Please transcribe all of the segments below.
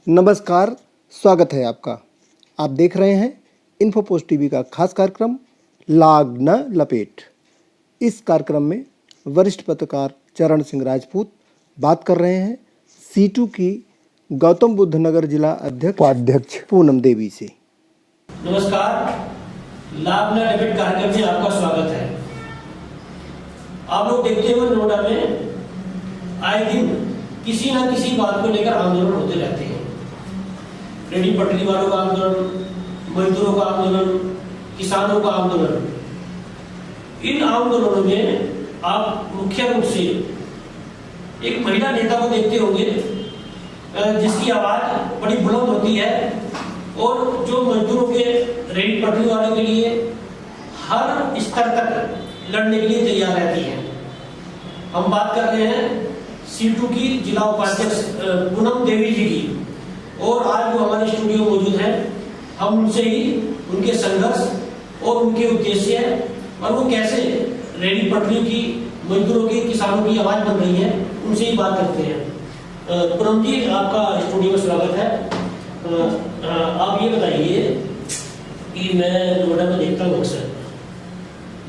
नमस्कार, स्वागत है आपका। आप देख रहे हैं इन्फोपोस्ट टीवी का खास कार्यक्रम लाग न लपेट। इस कार्यक्रम में वरिष्ठ पत्रकार चरण सिंह राजपूत बात कर रहे हैं C2 की गौतम बुद्ध नगर जिला उपाध्यक्ष पूनम देवी से। नमस्कार, लाग न लपेट कार्यक्रम में आपका स्वागत है। आप लोग देखते हो नोएडा में आए दिन किसी न किसी बात को लेकर आंदोलन होते रहते हैं। रेडी पटरी वालों का आंदोलन, मजदूरों का आंदोलन, किसानों का आंदोलन। इन आंदोलनों में आप मुख्य रूप से एक महिला नेता को देखते होंगे जिसकी आवाज बड़ी बुलंद होती है और जो मजदूरों के रेडी पटरी वालों के लिए हर स्तर तक लड़ने के लिए तैयार रहती है। हम बात कर रहे हैं C2 की जिला उपाध्यक्ष पूनम देवी जी की, और आज वो हमारे स्टूडियो मौजूद है। हम उनसे ही उनके संघर्ष और उनके उद्देश्य और वो कैसे रेडी पटरी की, मजदूरों की, किसानों की आवाज बन रही है, उनसे ही बात करते हैं। पूनम जी, आपका स्टूडियो में स्वागत है। आप ये बताइए कि मैं नोएडा में देखता हूँ अक्सर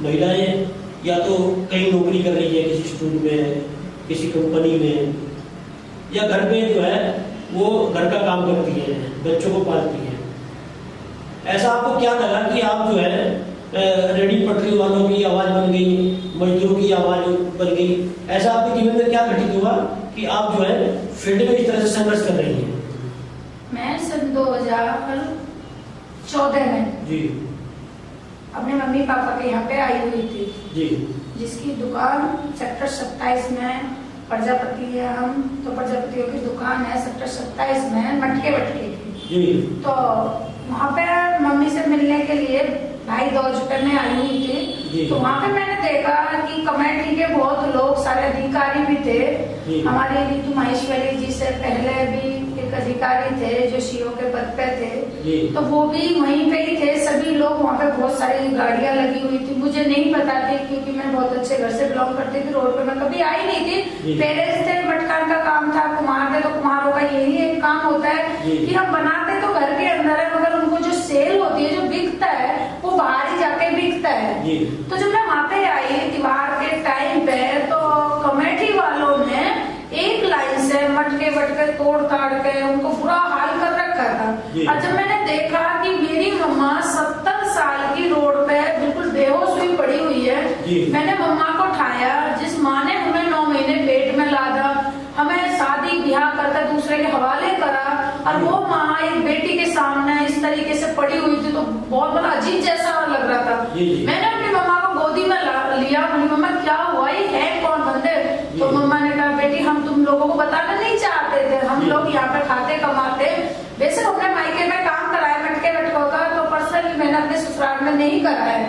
महिलाएं या तो कहीं नौकरी कर रही है, किसी स्कूल में, किसी कंपनी में, या घर पे जो है वो घर का काम करती है, बच्चों को पालती है। ऐसा आपको क्या लगा कि आप जो है रेडी पटरी वालों की आवाज बन गई, मजदूरों की आवाज बन गई? ऐसा आपके जीवन में क्या घटित हुआ कि आप जो है फील्ड में इस तरह से संघर्ष कर रही हैं? मैं सन 2014 में जी अपने मम्मी पापा के यहाँ पे आई हुई थी जी, जिसकी दुकान सेक्टर 27 में प्रजापति है। हम तो प्रजापतियों की दुकान है सेक्टर 27 में, मटके वटके की जी। तो वहाँ पे मम्मी से मिलने के लिए भाई दौज करने आई हुई थी। तो वहाँ पे मैंने देखा कि कमेटी के बहुत लोग, सारे अधिकारी भी थे। हमारे ऋतु माहेश्वरी जी से पहले भी एक अधिकारी थे जो CO के पद पे थे, तो वो भी वहीं पे ही थे। सभी लोग वहाँ पे, बहुत सारी गाड़ियां लगी हुई थी। मुझे नहीं पता थी क्योंकि मैं बहुत अच्छे घर से बिलोंग करती थी, रोड पे मैं कभी आई नहीं थी। पेरेंट्स थे, मटकान का काम था, कुम्हार थे, तो कुम्हारों का यही एक काम होता है कि हम बनाते तो घर के अंदर है, मगर उनको जो सेल होती है, जो बिकता है, वो बाहर ही जाके बिकता है। तो जब मैं वहाँ पे आई त्योहार के टाइम पे, तो कमेटी वालों ने एक लाइन से मटके वटके तोड़ ताड़ के उनको बुरा हाल कर रखा था। और जब मैंने देखा कि मेरी मम्मा 70 साल की रोड पे बिल्कुल बेहोश हुई पड़ी हुई है, मैंने मम्मा को उठाया। जिस माँ ने हमें 9 महीने पेट में लादा, हमें शादी ब्याह करके दूसरे के हवाले करा, और वो माँ एक बेटी के सामने इस तरीके से पड़ी हुई थी, तो बहुत बड़ा अजीब जैसा लग रहा था। मैंने अपनी मम्मा को गोदी में लिया। मम्मा क्या हुआ, ये है कौन बंदे? तो मम्मा ने कहा, बेटी हम तुम लोगों को बताना नहीं चाहते थे, हम लोग यहाँ पे खाते कमाते, वैसे अपने मायके में काम कराया मटके वटकों का, तो पर्सनली मैंने अपने ससुराल में नहीं कराया।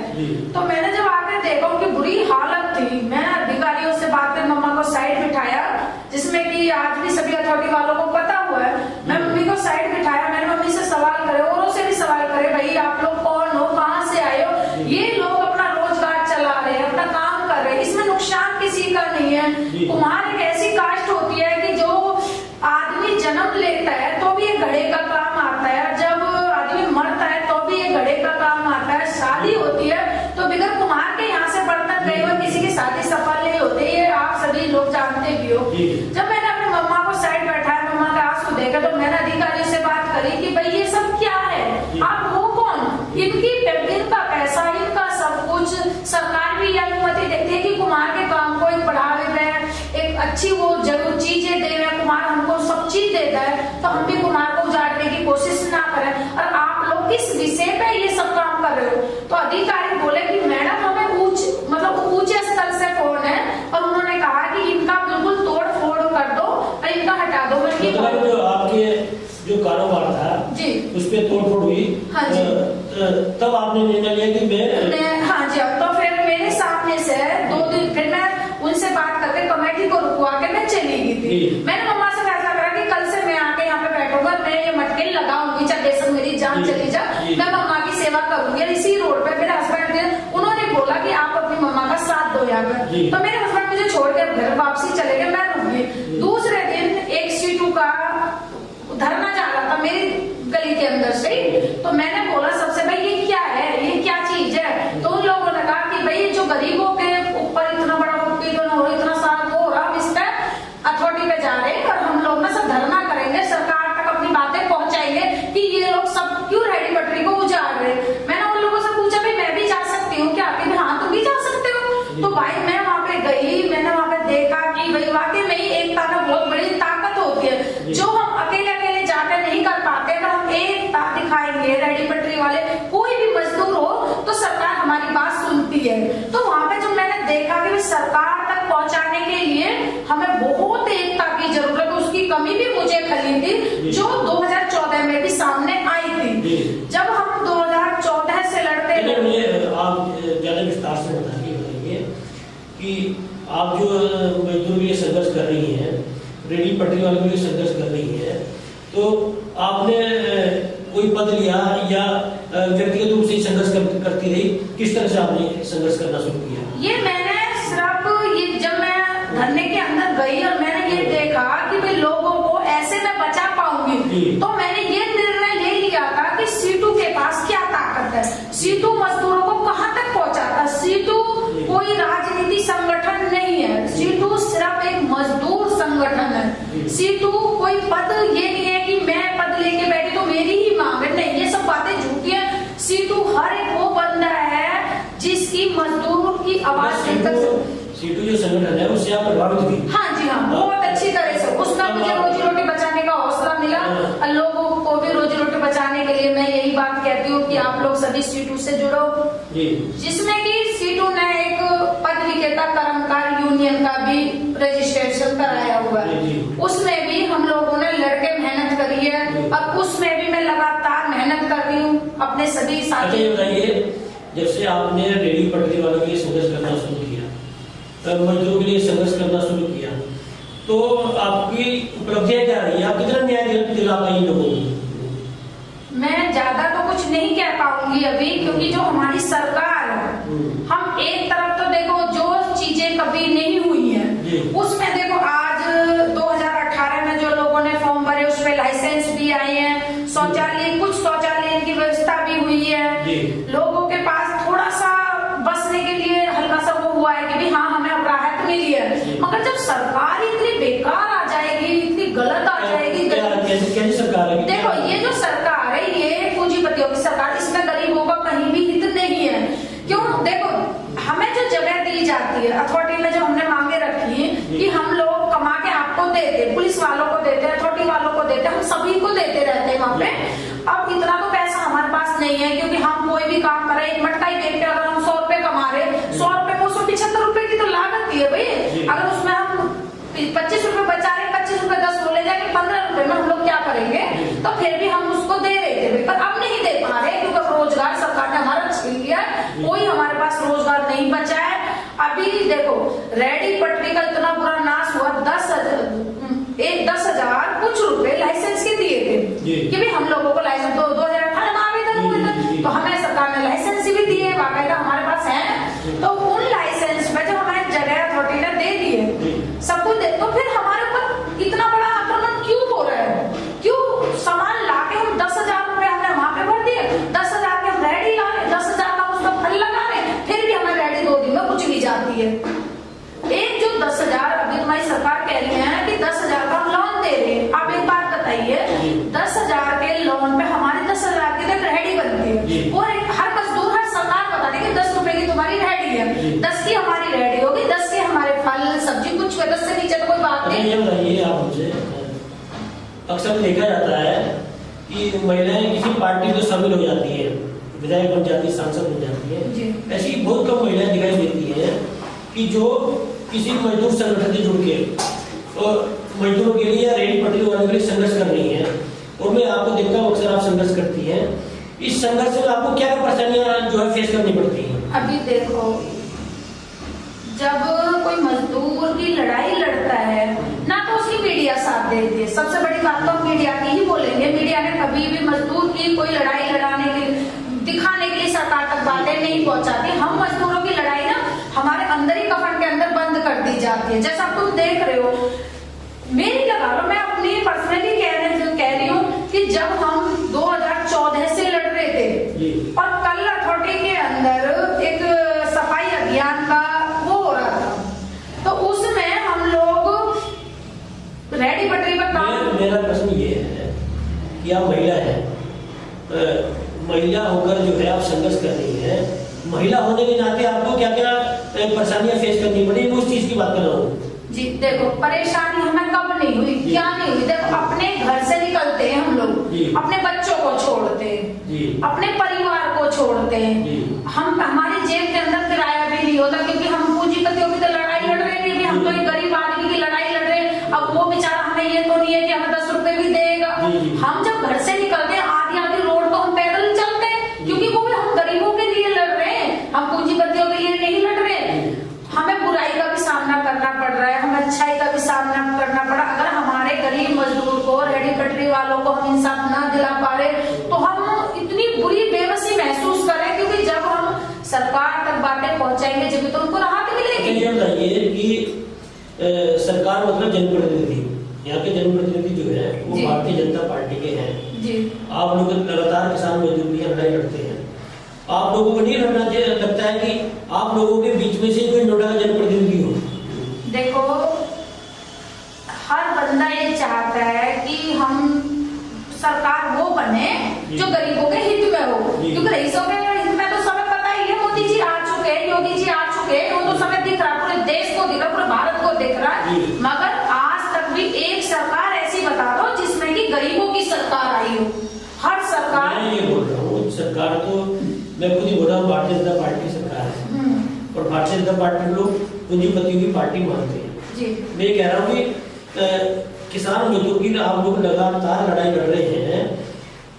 तो मैंने जब आके देखा उनकी बुरी हालत थी, मैंने अधिकारियों से बात कर मम्मा को साइड बिठाया, जिसमें कि आज भी सभी अथॉरिटी वालों को पता हुआ है। मैं मम्मी को साइड बिठाया, मैंने मम्मी से सवाल करे, औरों से भी सवाल करे, भाई आप लोग कौन हो, कहाँ से आए हो? ये लोग अपना रोजगार चला रहे हैं, अपना काम कर रहे हैं, इसमें नुकसान किसी का नहीं है। कुम्हार एक ऐसी कास्ट होती है कि जो आदमी जन्म लेता है तो भी ये घड़े का काम आता है, जब आदमी मरता है तो भी ये घड़े का काम आता है, शादी होती है तो बिगर कुम्हार के यहाँ से बर्तन गए हुए किसी की शादी सफल नहीं होती, ये आप सभी लोग जानते भी हो। जब मैंने अपनी मम्मा को साइड बैठाया, मम्मा का आंसू देखा, तो मैंने अधिकारियों से बात करी कि भाई ये सब क्या है, आप हो कौन? इनका पैसा, इनका सब कुछ, सरकार भी यह अनुमति देती है कि कुम्हार के काम को एक बढ़ावे दें, एक अच्छी वो जरूर चीजें दे, कुम्हार हमको सब चीज देता है, तो हम भी कुम्हार को उजाड़ने की कोशिश ना करें। और आप लोग किस विषय पे ये सब काम कर रहे हो? तो अधिकारी बोले कि मैडम हमें ऊंचे स्तर से फोन है, और उन्होंने कहा कि इनका बिल्कुल तोड़ फोड़ कर दो और इनका हटा दो। मतलब जो आपके जो कारोबार था जी, उस पे तोड़ फोड़ हुई। हाँ जी। तब आपने निर्णय लिया कि मैं हाँ जी। तो फिर मेरे सामने से 2 दिन फिर मैं उनसे बात करके कमेटी को रुकवा के मैं चली गई थी। मैंने मम्मा से फैसला करा कि कल से मैं आके यहाँ पे बैठूंगा, मैं ये मटके लगाऊंगी, चाहे बेशक मेरी जान चली जा, मैं मम्मा की सेवा करूंगी। इसी रोड पे मेरे हस्बैंड थे, उन्होंने बोला कि आप अपनी मम्मा का साथ दो यहाँ पे। तो मेरे हस्बैंड मुझे छोड़ के घर वापसी चले गए, मैं रुक गई। दूसरे दिन एक C2 का धरना जा रहा मुझे खली थी, जो 2014 में भी सामने आई थी। जब हम 2014 से लड़ते आप ज्यादा विस्तार से बताइए कि आप जो मजदूर के लिए संघर्ष कर रही हैं, रेडी पटरी वालों के लिए संघर्ष कर रही हैं, तो आपने कोई पद लिया या व्यक्तिगत रूप से संघर्ष करती रही? किस तरह से आपने संघर्ष करना शुरू किया? ये मैंने सिर्फ ये जब मैं धरने के अंदर गई और मैंने ये देखा कि भाई लोगों को ऐसे मैं बचा पाऊंगी, तो मैंने ये निर्णय ले लिया था कि सीटू के पास क्या ताकत है, सीटू मजदूरों को कहाँ तक पहुँचाता। सीटू कोई राजनीति संगठन नहीं है, सीटू सिर्फ एक मजदूर संगठन है। सीटू कोई पद ये नहीं है कि मैं पद लेके बैठी तो मेरी ही मांग है, नहीं, ये सब बातें झूठी है। सीटू हर एक वो बंदा है जिसकी मजदूर की आवाज सीटू जो संगठन है उससे आप प्रभावित हुई? हाँ जी हाँ, बहुत अच्छी तरह से। उसका मुझे रोजी रोटी बचाने का हौसला मिला और लोगों को भी रोजी रोटी बचाने के लिए मैं यही बात कहती हूँ कि आप लोग सभी सीटू से जुड़ो, जिसमें कि सीटू ने एक पद विक्रेता कर्मकार यूनियन का भी रजिस्ट्रेशन कराया हुआ है। उसमें भी हम लोगों ने लड़के मेहनत करी है और उसमें भी मैं लगातार मेहनत कर रही हूँ अपने सभी साथी। बताइए, जब से आपने रेडी पटरी वालों के लिए संघर्ष करना शुरू किया, मजदूरों के लिए संघर्ष करना शुरू किया, तो आपकी उपलब्धियां क्या रही? आप कितना न्याय दिला पाई लोगों को? मैं ज्यादा तो कुछ नहीं कह पाऊंगी अभी, क्योंकि जो हमारी सरकार है, हम एक तरफ तो देखो जो चीजें कभी नहीं हुई है उसमें देखो आज 2018 में जो लोगों ने फॉर्म भरे उस पे लाइसेंस भी आए हैं, शौचालय कुछ शौचालय की व्यवस्था भी हुई है, लोगों के पास थोड़ा सा बसने के लिए हल्का सा वो हुआ है कि भी हाँ हमें अब राहत मिली है। मगर जब सरकार इतनी बेकार आ जाएगी, इतनी गलत आ जाएगी, कैसी सरकार है? देखो ये जो सरकार है ये पूंजीपतियों की सरकार, इसमें गरीबों का कहीं भी हित नहीं है। क्यों? देखो हमें जो जगह दी जाती है अथॉरिटी में, जो हमने मांगे रखी है कि हम लोग कमा के आपको देते, पुलिस वालों को देते, अथॉरिटी वालों को देते, हम सभी को देते रहते हैं वहाँ पे। अब इतना तो पैसा हमारे पास नहीं है, क्योंकि हम कोई भी काम करें, एक मटका ही देख के अगर हम 100 रुपए कमा रहे, 100 रुपए को 175 रुपए की तो लागत है भाई। अगर उसमें हम 25 रुपए बचा रहे, 25 रुपए 10 बोले जाएंगे, 15 रुपए में हम लोग क्या करेंगे? तो फिर भी हम उसको दे रहे थे, पर अब नहीं दे पा रहे क्योंकि रोजगार सरकार ने हमारा छीन लिया, कोई हमारे पास रोजगार नहीं बचा है। अभी देखो रेडी पटरी का इतना बुरा नाश हुआ, 10,000 कुछ रुपए लाइसेंस के दिए थे कि भी हम लोगों को लाइसेंस 2018 में आवेदन हुए थे, तो हमें सरकार ने लाइसेंस भी दिए, बाकायदा हमारे पास है। तो उन लाइसेंस पे जब हमें जगह अथॉरिटी ने दे दिए सब कुछ दे, तो फिर हमारे ऊपर इतना बड़ा आक्रमण क्यों हो रहा है? क्यों सामान लाके हम 10,000 रुपए हमने वहां पे भर दिए, 10,000 के हम रेडी ला रहे, 10,000 का उसका फल लगा रहे, फिर भी हमें रेडी 2 दिन में कुछ भी जाती है। एक जो 10,000 अभी तुम्हारी सरकार कह रही है कि 10,000 का हम लोन दे रहे हैं, आप एक बात बताइए, 10,000 के लोन पे हमारी 10,000 की तक रेडी बनती है और हर मजदूर हर सरकार बता देगी कि 10 रुपए की तुम्हारी रेडी है, 10 की हमारी रेडी होगी, 10 के हमारे फल सब्जी कुछ 10 से नीचे तो कोई बात नहीं। ये बताइए आप मुझे, अक्सर देखा जाता है कि महिलाएं किसी पार्टी में शामिल हो जाती है, विधायक बन जाती है, सांसद बन जाती है, ऐसी बहुत कम महिलाएं दिखाई देती है कि जो किसी मजदूर संगठन से जुड़ के और मजदूरों के लिए या रेडी पटरी वालों के लिए संघर्ष कर रही है। और मैं आपको देखता हूँ अक्सर आप संघर्ष करती हैं, इस संघर्ष में आपको क्या परेशानियां जो है फेस करनी पड़ती है? अभी देखो जब कोई मजदूर की लड़ाई लड़ता है ना तो उसकी मीडिया साथ देती है, सबसे बड़ी बात तो मीडिया की ही बोलेंगे। मीडिया ने कभी भी मजदूर की कोई लड़ाई लड़ाने के दिखाने के लिए सरकार तक बातें नहीं पहुंचाती। हम मजदूरों की लड़ाई ना हमारे अंदर ही कफन के अंदर बंद कर दी जाती है, जैसा तुम देख रहे हो। मेरी लगा लो, मैं अपनी पर्सनली कह रही हूँ कि जब हम 2014 से लड़ रहे थे और कल अथॉरिटी के अंदर एक सफाई अभियान का वो हो रहा था, तो उसमें हम लोग रेडी पटरी पर काम। मेरा प्रश्न ये है कि आप महिला है, महिला होकर जो है आप संघर्ष कर रही है, महिला होने के नाते आपको क्या क्या परेशानियां फेस करनी पड़ी, उस चीज की बात कर रहा हूँ। जी देखो, परेशानी हमें कब नहीं हुई, क्या नहीं हुई? देखो अपने घर से निकलते हैं हम लोग, अपने बच्चों को छोड़ते हैं, अपने परिवार को छोड़ते हैं, हम हमारी जेब के अंदर किराया भी नहीं होता, क्योंकि हम पूंजीपतियों की तो लड़ाई लड़ रहे हैं, हम तो एक गरीब आदमी की लड़ाई लड़ रहे हैं। अब वो बेचारा, हमें ये तो नहीं है कि हमें 10 हमारे, तो हम इतनी बुरी बेबसी महसूस कर रहे हैं, क्योंकि जब हम सरकार तक बातें पहुंचाएंगे जब तो उनको राहत मिलेगी। ये बताइए कि सरकार मतलब जनप्रतिनिधि, यहाँ के जनप्रतिनिधि जो है वो भारतीय जनता पार्टी के हैं जी। आप लोग लगातार किसान मजदूर की लड़ाई लड़ते हैं, आप लोगों को नहीं लगता है कि आप लोगों के बीच में से कोई नोएडा का जनप्रतिनिधि हो? देखो, हर बंदा ये चाहता है कि हम सरकार वो बने जो गरीबों के हित में हो, क्योंकि रईसों के हित में तो समय पता ही है, मोदी जी आ चुके हैं, योगी जी आ चुके हैं, वो तो समय दिख रहा, पूरे देश को दिख रहा, पूरे भारत को दिख रहा है, मगर आज तक भी एक सरकार ऐसी बता दो जिसमें कि गरीबों की सरकार आई हो। हर सरकार, मैं ये बोल रहा हूँ सरकार तो मैं खुद ही बोल रहा हूँ भारतीय जनता पार्टी की सरकार है, और भारतीय जनता पार्टी लोग पूंजीपतियों की पार्टी मानते हैं जी। मैं ये कह रहा हूँ कि किसान मजदूर की आप लोग लगातार लड़ाई लड़ रहे हैं,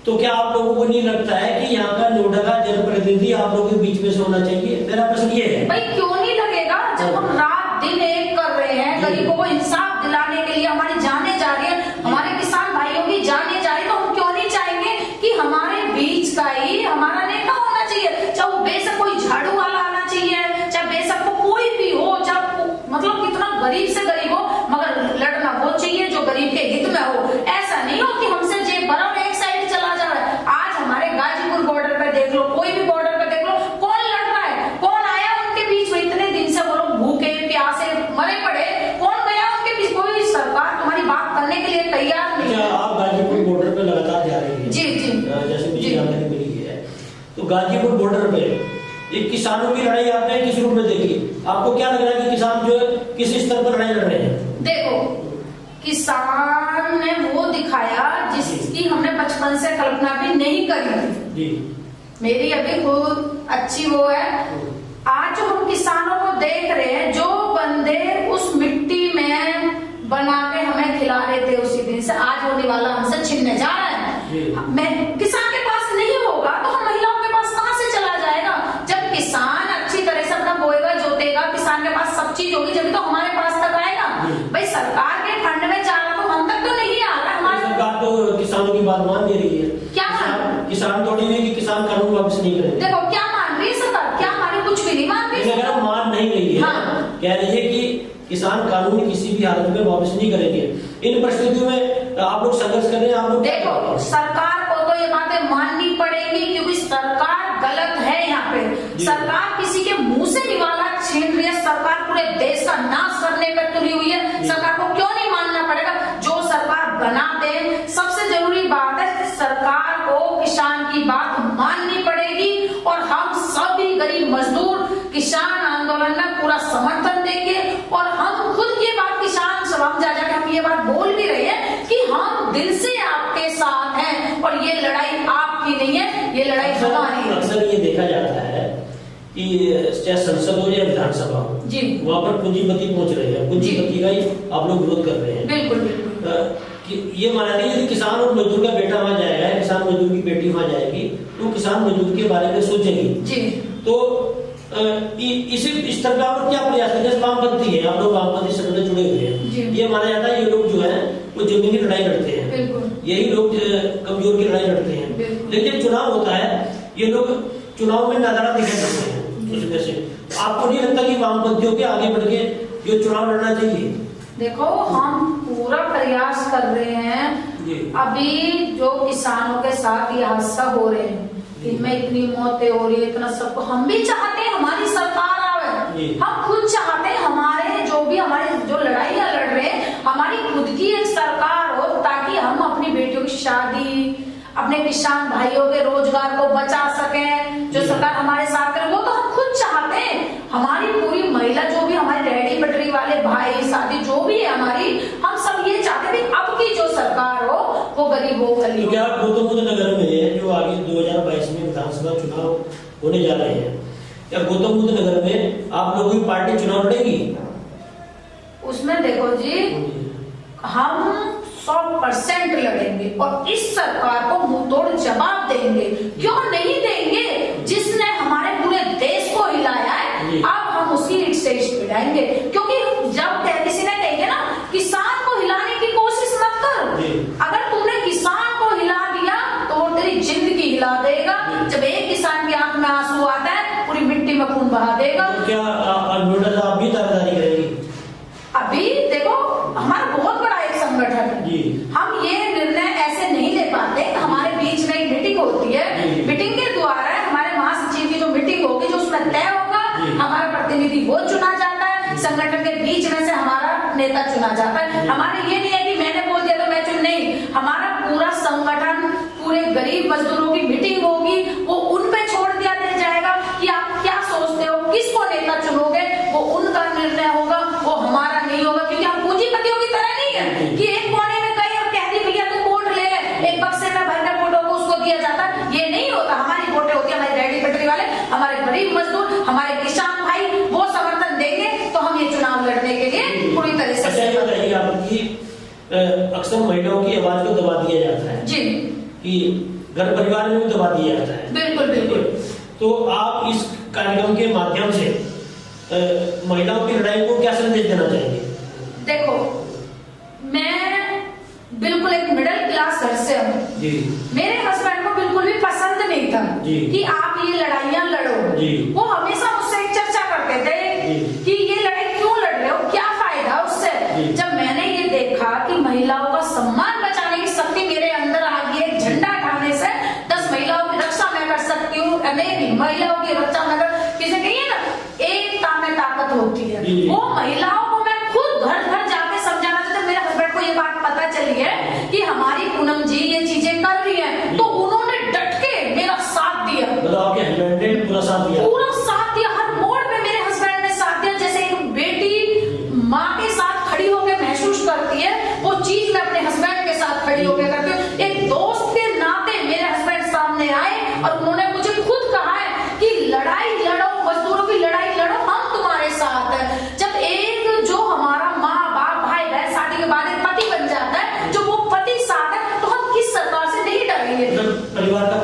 तो क्या आप लोगों को नहीं लगता है कि यहाँ का नोएडा का जनप्रतिनिधि आप लोगों के बीच में से होना चाहिए? मेरा प्रश्न ये है भाई, क्यों नहीं लगेगा? जब हम रात दिन एक कर रहे हैं, गरीबों को इंसाफ दिलाने के लिए, हमारी जाने जा रही है, हमारे किसान भाइयों की जाने जा रही है, तो हम क्यों नहीं चाहेंगे कि हमारे बीच का ही हमारा नेता होना चाहिए, चाहे वो बेशक कोई झाड़ू वाला आना चाहिए, चाहे बेशक वो कोई भी हो, चाहे मतलब कितना गरीब से गरीब हो, मगर लड़ना वो चाहिए जो गरीब के हित में हो। ऐसा नहीं हो कि हमसे जेब भरा और एक साइड चला जा रहा है। आज हमारे गाजीपुर बॉर्डर पे देख लो, कोई भी बॉर्डर पे देख लो, कौन लड़ रहा है, कौन आया उनके बीच में? इतने दिन से वो लोग भूखे प्यासे मरे पड़े, कौन गया उनके बीच? कोई सरकार तुम्हारी बात करने के लिए तैयार नहीं है। आप गाजीपुर बॉर्डर पे लगातार जा रही है जी जी, जैसे मुझे जानकारी मिली है, तो गाजीपुर बॉर्डर पे एक किसानों की लड़ाई आपने किस रूप में देखी? आपको क्या लग रहा है कि किसान जो है किस स्तर पर लड़ाई लड़ रहे हैं? देखो, किसान ने वो दिखाया जिसकी हमने बचपन से कल्पना भी नहीं करी जी। मेरी अभी खुद अच्छी वो है। आज जो हम किसानों को देख रहे हैं, जो बंदे उस मिट्टी में बना के हमें खिला रहे थे उसी दिन से आज वो निवाला हमसे छीनने जा रहा है। मैं किसान के पास नहीं होगा तो हम महिलाओं के पास कहां से चला जाएगा? जब किसान अच्छी तरह से अपना बोएगा जोतेगा, किसान के पास सब चीज होगी, जब तो हमारे पास तक आएगा। भाई, सरकार के फंड में जा रहा तो हम तक तो नहीं आ रहा। हमारी सरकार तो किसानों की बात मान दे रही है। क्या किसान थोड़ी नहीं कि किसान कानून वापस नहीं करेंगे। देखो, क्या मान रही है सरकार? क्या हमारी कुछ भी नहीं मान रही है। मान नहीं रही है। कह रही है कि किसान कानून किसी भी हालत में वापस नहीं करेंगे। इन परिस्थितियों में आप लोग संघर्ष कर रहे हैं। आप लोग देखो, सरकार को तो ये बातें माननी पड़ेगी, क्योंकि सरकार गलत है। यहाँ पे सरकार किसी के मुंह से निवाला छीन रही है, सरकार पूरे देश का नाश करने पर तुली हुई है। सरकार को क्यों नहीं मानना पड़ेगा? जो सरकार बना दे, सबसे जरूरी बात है सरकार को किसान की बात माननी पड़ेगी, और हम सभी गरीब मजदूर किसान आंदोलन में पूरा समर्थन देंगे। और हम खुद ये बात किसान सभा में जा जाकर हम ये बात बोल भी रहे हैं कि हम दिल से आपके साथ हैं, और ये लड़ाई आपकी नहीं है, ये लड़ाई हमारी है। अक्सर ये देखा जाता है कि चाहे संसद हो या विधानसभा हो, जी, वहाँ पर पूंजीपति पहुंच रहे हैं, पूंजीपति का ही आप लोग विरोध कर रहे हैं। बिल्कुल बिल्कुल। ये माना नहीं यदि किसान और मजदूर का बेटा वहाँ जाएगा, किसान मजदूर की बेटी वहाँ जाएगी, तो किसान मजदूर के बारे में सोचेगी जी। तो इसी स्तर पर आप क्या प्रयास करें? जैसे वामपंथी है, आप लोग वामपंथी संगठन जुड़े हुए हैं, ये माना जाता है ये लोग जो है वो जमीनी लड़ाई लड़ते हैं, यही लोग कमजोर की लड़ाई लड़ते हैं। लेकिन जब चुनाव होता है ये लोग चुनाव में नजारा दिखाई देते हैं। उसमें से आपको नहीं लगता कि वामपंथियों के आगे बढ़ के ये चुनाव लड़ना चाहिए? देखो, हम पूरा प्रयास कर रहे हैं। अभी जो किसानों के साथ ये हादसा हो रहे हैं, इनमें इतनी मौतें हो रही है, इतना सबको हम भी चाहते हैं हमारी सरकार आवे। हम खुद चाहते हैं हमारे जो भी हमारे जो लड़ाइयाँ लड़ रहे हैं, हमारी खुद की एक सरकार हो, ताकि हम अपनी बेटियों की शादी, अपने किसान भाइयों के रोजगार को बचा सकें। जो सरकार हमारे साथ करे वो तो हम खुद चाहते हैं। हमारी पूरी महिला जो भी हमारे रेहड़ी पटरी वाले भाई शादी जो भी है हमारी, हम सब ये चाहते हैं अब की जो सरकार हो वो गरीबों के लिए। क्या गौतम बुद्ध नगर में जो आगे 2022 में विधानसभा चुनाव होने जा रहे हैं, क्या गौतम बुद्ध नगर में आप लोगों की पार्टी चुनाव लड़ेगी? उसमें देखो जी, हम 100% लड़ेंगे और इस सरकार को मुंहतोड़ जवाब देंगे। क्यों नहीं देंगे? जिसने हमारे पूरे देश को हिलाया है, अब हम उसकी स्टेज पे जाएंगे। क्योंकि जब किसी ने कहेंगे ना, किसान को हिलाने की कोशिश मत कर। अगर तुमने किसान को हिला दिया तो जब एक किसान की आंख में आंसू आता है, पूरी मिट्टी में खून बहा देगा। तो क्या आप भी दावेदारी करेंगी? अभी देखो, हमारा बहुत बड़ा एक संगठन है, हम ये निर्णय ऐसे नहीं ले पाते। हमारे बीच में एक मीटिंग होती है, मीटिंग के द्वारा हमारे महासचिव की जो मीटिंग होगी, जो उसमें तय होगा, हमारा प्रतिनिधि वो चुना जाता है, संगठन के बीच में से हमारा नेता चुना जाता है। हमारे ये नहीं है कि मैंने बोल दिया तो मैं चुन, नहीं, हमारा पूरा संगठन, पूरे गरीब मजदूरों की मीटिंग होगी, वो उन पे छोड़ दिया जाएगा कि आप क्या सोचते हो, किसको नेता चुनोगे, वो उनका निर्णय होगा, वो हमारा नहीं होगा। क्योंकि हम पूंजीपतियों की तरह नहीं है कि एक कोने में गए और कह दी भैया तुम वोट ले, एक बक्से में भरकर वोटों को उसको दिया जाता, ये नहीं होता। हमारी वोटें होती है हमारे रेहड़ी पटरी वाले, हमारे गरीब मजदूर, हमारे किसान भाई, वो समर्थन देंगे तो हम ये चुनाव लड़ने के लिए पूरी तरह से। बताइए, आपकी अक्सर महिलाओं की आवाज को दबा दिया जाता है जी, कि घर परिवार में भी दबा दिया जाता है। बिल्कुल बिल्कुल। तो आप इस कार्यक्रम के माध्यम से महिलाओं की लड़ाई को क्या संदेश देना चाहेंगे? देखो, मैं बिल्कुल एक मिडिल क्लास घर से हूँ, मेरे हस्बैंड को बिल्कुल भी पसंद नहीं था कि आप ये लड़ाइयाँ लड़ो। वो हमेशा मुझसे एक चर्चा करते थे कि ये लड़ाई क्यों लड़ रहे हो, क्या फायदा उससे। जब मैंने ये देखा कि महिलाओं का सम्मान बचाने की शक्ति मेरे अंदर आ गई है, झंडा उठाने से 10 महिलाओं की रक्षा मैं कर सकती हूँ, महिलाओं की रक्षा मैं किसे कहिए ना, एकता में ताकत होती है। वो महिलाओं को मैं खुद घर घर जाके समझाना चाहती। मेरे हस्बैंड को ये बात पता चली है कि हमारी पूनम जी ये चीजें कर रही है, तो उन्होंने डट के मेरा साथ दिया। आपके हस्बैंड ने पूरा साथ दिया? पूरा साथ दिया, हर मोड़ पे मेरे हस्बैंड ने साथ दिया। जैसे एक बेटी माँ के साथ खड़ी होकर महसूस करती है, वो चीज मैं अपने हस्बैंड के साथ खड़ी होकर करती हूँ। एक दोस्त के नाते मेरे हस्बैंड सामने आए और उन्होंने मुझे खुद कहा है कि लड़ाई लड़ो, मजदूरों की लड़ाई लड़ो, हम तुम्हारे साथ हैं। जब एक जो हमारा माँ बाप भाई बहन शादी के बाद एक पति बन जाता है, जो वो पति साथ है, तो हम किस सरकार से नहीं डरेंगे। परिवार का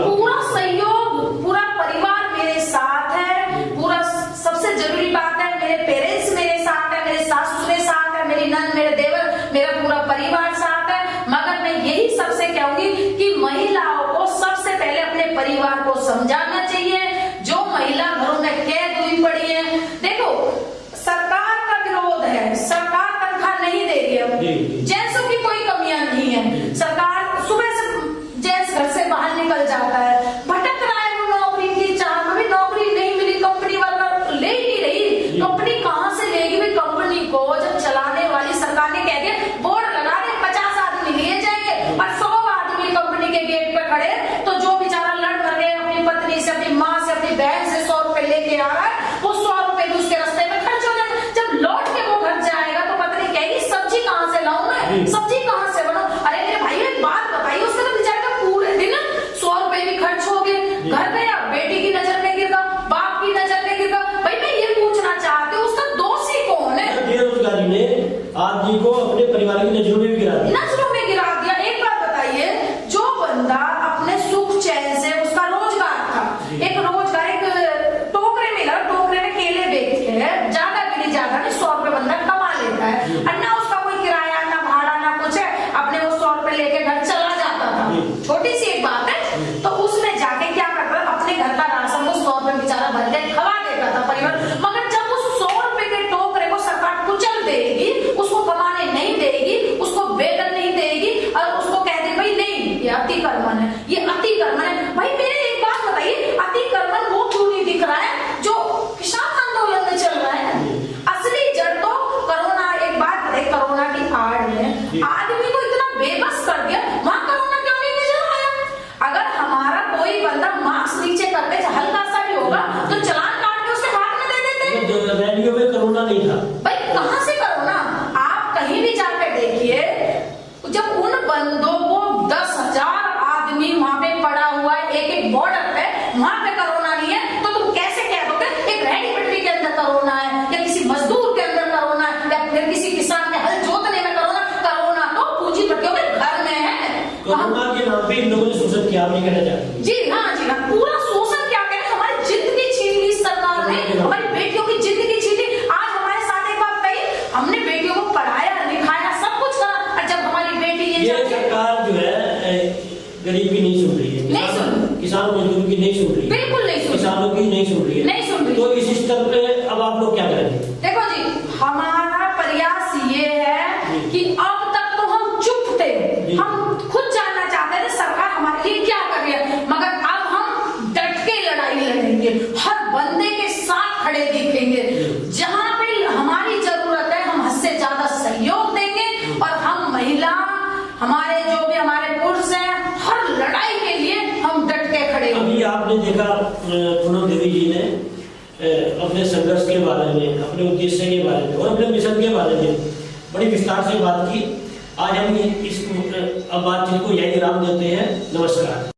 पूरा सहयोग, पूरा परिवार मेरे साथ है। पूरा सबसे जरूरी बात है, मेरे पेरेंट्स मेरे साथ है, मेरे सास ससुर साथ है, मेरी नंद, मेरे देवर, मेरा पूरा परिवार साथ है। मगर मैं यही सबसे कहूंगी कि महिलाओं को सबसे पहले अपने परिवार को समझाना चाहिए। जो महिला घरों में कैद हुई पड़ी है, देखो सरकार का विरोध है, सरकार तनख्वाह नहीं दे रही है, जेंट्सों की कोई कमियां नहीं है, सरकार सुबह से जेंट्स घर से बाहर निकल जाता है, भटक रहा है, वो नौकरी की चाह में भी नौकरी नहीं मिली, कंपनी वाला ले ही नहीं रही। कंपनी कहाँ से लेगी? भी कंपनी को जब चलाने वाली सरकार ने कह दिया बोर्ड लगा दे, 50 आदमी लिए जाएंगे, और 100 आदमी कंपनी के गेट पे खड़े, तो जो बेचारा लड़ मर गए अपनी पत्नी से, अपनी माँ से, अपनी बहन से 100 रुपए लेके आ रहा है, वो 100 रुपए भी उसके रास्ते में खर्च हो जाए। जब लौट के वो घर जाएगा तो पत्नी कहेगी सब्जी कहाँ से लाऊं मैं, सब्जी कहाँ से बनाऊं? अरे मेरे भाई एक बात बताइए, उसके तो बेचारे का पूरे दिन 100 रुपए भी खर्च हो गए, घर गया, बेटी की नजर में गिर गया, बाप की नजर में गिर गया। भाई मैं ये पूछना चाहती हूँ, उसका दोषी कौन है? बेरोजगारी ने आदमी को अपने परिवार की नजरों में भी गिरा दिया। एक बात बताइए, जो बंदा अपने सुख चैन से, उसका रोजगार था, एक रोजगार, एक टोकरे में लगा, टोकरे में केले बेच के ज्यादा भी नहीं, ज्यादा नहीं, 100 रुपए बंदा कमा लेता है, और ना उसका कोई किराया, ना भाड़ा, ना कुछ है, अपने वो 100 रुपए लेके घर चला जाता था। छोटी सी एक बात है, तो उसमें जाके क्या करता था, अपने घर का राशन को 100 रुपए बेचारा भर के खवा देता था परिवार। मगर जब उस 100 रुपए के टोकरे को सरकार कुचल देगी, उसको कमाने नहीं देगी, उसको वेतन नहीं देगी, और उसको कह दे भाई नहीं ये अतिक्रमण है, ये अतिक्रमण है। भाई मेरे एक बात बताइए, अतिक्रमण वो क्यों नहीं दिख रहा है जो किसान आंदोलन में चल रहा है? असली जड़ तो कोरोना, एक बात बताइए, कोरोना की आड़ में आदमी को इतना बेबस कर दिया, वहां कोरोना क्यों नहीं नजर आया? अगर हमारा कोई बंदा मास्क नीचे करके हल्का सा भी होगा तो चलान काट के उसके हाथ में दे देते। रैलियों में कोरोना नहीं था भाई, कहां से कोरोना? आप कहीं भी जाकर देखिए, जब उन बंदों को 10,000 आदमी वहां पे पड़ा हुआ है एक एक बॉर्डर पे, वहां पे कोरोना नहीं है, तो तुम कैसे कह दोगे एक रेहड़ी पटरी के अंदर कोरोना है, या किसी मजदूर के अंदर कोरोना है, या फिर किसी किसान के हल जोतने में कोरोना? कोरोना तो पूंजीपतियों के घर में है। कोरोना के नाम पे इन लोगों ने शोषण किया, आप नहीं कहना चाहते? जी हाँ, पूरा शोषण क्या करें, हमारी जिंदगी छीन ली सरकार ने, हमारी बेटियों की जिंदगी छीन ली। आज हमारे साथ एक बात कही, हमने बेटियों को पढ़ाया लिखाया सब कुछ करा, और जब हमारी बेटी ये सरकार जो है गरीब भी नहीं सुन रही है, नहीं सुन, किसान मजदूर की नहीं सुन रही है, बिल्कुल नहीं सुन, किसानों की नहीं सुन रही है, नहीं सुन रही। तो इस स्तर पे अब आप लोग क्या करेंगे? देखो जी, हमारा प्रयास ये है कि अब तक तो हम चुप थे, हम खुद जानना चाहते थे सरकार हमारे लिए क्या कर रही है, मगर अब हम डट के लड़ाई लड़ेंगे, हर बंदे के साथ खड़े दिखेंगे, जहाँ पे हमारी जरूरत है हम हद से ज्यादा सहयोग देंगे, और हम महिला, हमारे जो भी हमारे पुरुष हैं, हर लड़ाई के लिए हम डट के खड़े होंगे। अभी आपने देखा पूनम देवी जी ने अपने संघर्ष के बारे में, अपने उद्देश्य के बारे में और अपने मिशन के बारे में बड़ी विस्तार से बात की। आज हम इस बातचीत को यही विराम देते हैं। नमस्कार।